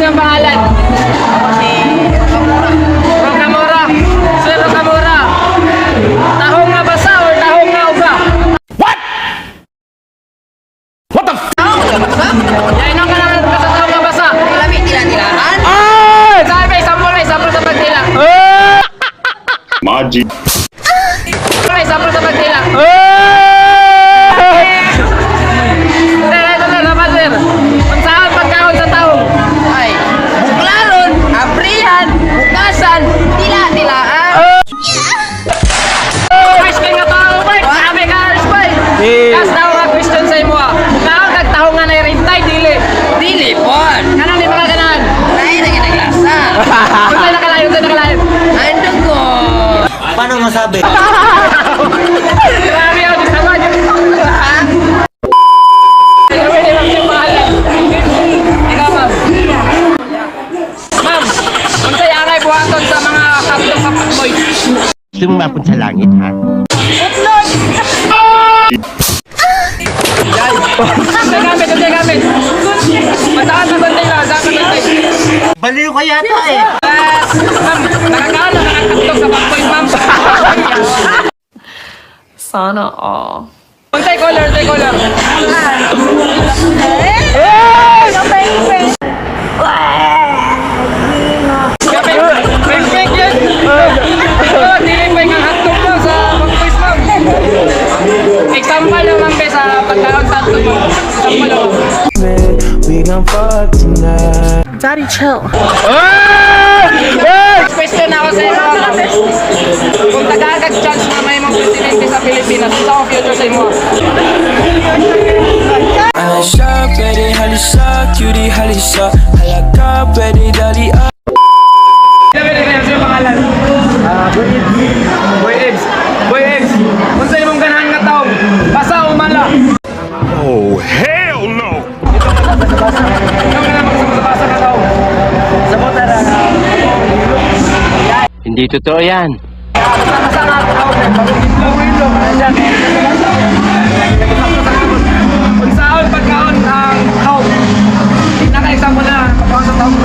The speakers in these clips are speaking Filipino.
yung pangalan? Si Rokamura. Rokamura. Sir Rokamura. Tahong nga basa or tahong nga uga? Tahong nga basa? Yain ang kailangan ka sa tahong nga basa. Lamig tila-tilahan. Sabi, sampol sa pagtila. Maji. Sampol sa pagtila. Ito na naman, sir. Kung saan pagkaon sa tahong? Ay, buklaron, abrihan, bukasan, tila-tilaan. First king nga tahong, Mark. Sabi ka, Spy. Kas daw nga question sa imo. Kaon kag tahong nga nairintay, dili. Dili pon. Kanang di makaganahan. Lain na ginaglasa. Unsay nakalayo, unsay nakalayo. Andun ko. Paano masabi? Grabe ako, di sama niyo. Ha? Grabe ni Ma'am yung pangalan. Ikaw, ma'am. Ma'am, unsay angay buhaton sa mga kapitong kapatboy? Sumapon sa langit, ha? Unsay gamit. Masaan sa bantay lang, saan sa bantay? Baliw ka yata eh. Ma'am, nakakaano ka ng kapitong sa kapatboy, ma'am. Sana all. Unsay color, unsay color. Perfect yun. Dili pa yung hotdog mo sa pag-quiz, ma'am. Example lang, ma'am, sa pagkaon sa hotdog mo. Example lang. We gon' fuck tonight. Daddy, chill. Question ako sa iyo. Kung tagagag chance na may mga presidente sa Pilipinas, ito ang future sa imo. Halisa, pwede halisa, cutie halisa. Halaka, pwede dali up. Sabi na kayo sa pangalan. Boy Ebs. Boy Ebs. Kung sa imong ganahan nga taong, basa o mala? Oh, hell no! Anong ganahan magsabasa ka taong? Hindi totoo yan. Basa nga taong. Pag-ilong. Kung saan pagkaon ang taong. Naka-example na. Pagkaon sa taong.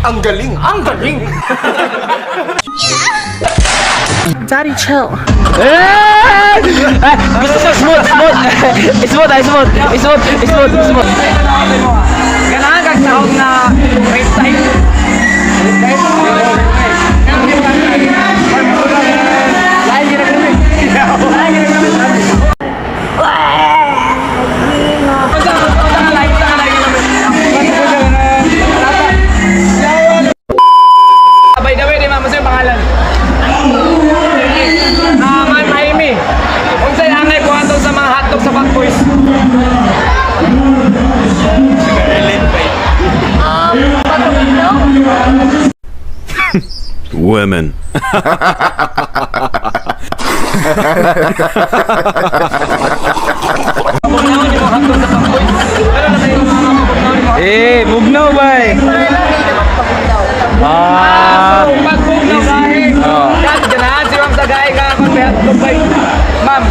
Ang galing! Ang galing! Daddy, chill. Gusto ko smooth! Smooth! Ganahan kag taong na rape time. By the way, di ma'am, ano yung pangalan? Ma'am Amy. Unsay angay buhaton sa mga hotdog sa Backboys? Women. Bugnaw ba eh? Pag bugnaw gahe. Yan, ganahan si ma'am sa gahe ka kung may hotdog ba eh. Ma'am,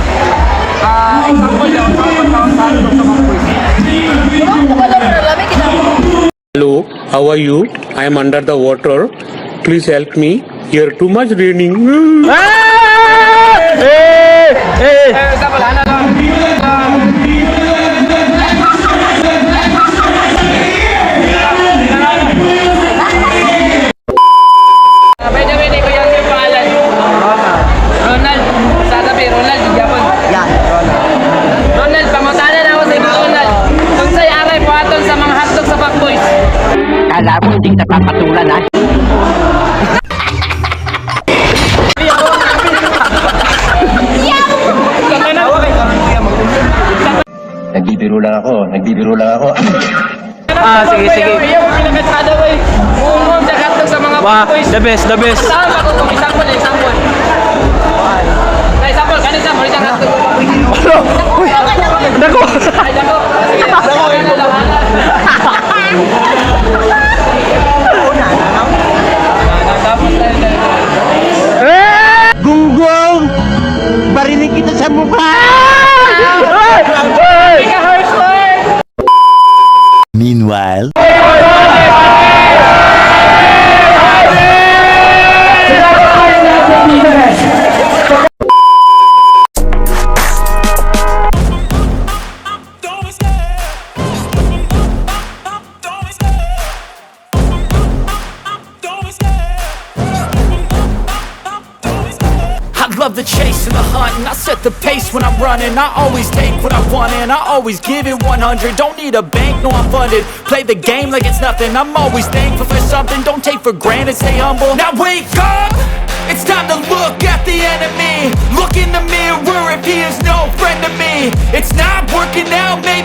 example lang, pagkaon sa hotdog sa Backboys. Hello, how are you? I am under the water. Please help me. Here too much raining. Example, ano lang? Pwede, ko yan yung pangalan. Ronald. Sasabi, Ronald, Japon. Yan, Ronald, pamutanan ako sa ibang Ronald. Kung sa'y aray buhaton sa mga hotdog sa Backboys. Kala mo hindi kita papatulan, ha? Nagbibiro lang ako. Sige. Iya mo pinakatsada ko eh. Umum sa hotdog sa mga Backboys. The best. Saan ba kung example? Example, kanina mo isang hotdog. Dako! Ay, dako. Sige, dako. Gunggong! Barinig kita sa mukha! Ikaw, love the chase and the hunt, and I set the pace when I'm running. I always take what I want and I always give it 100. Don't need a bank, no I'm funded. Play the game like it's nothing. I'm always thankful for something. Don't take for granted, stay humble. Now wake up! It's time to look at the enemy. Look in the mirror if he is no friend to me. It's not working out, maybe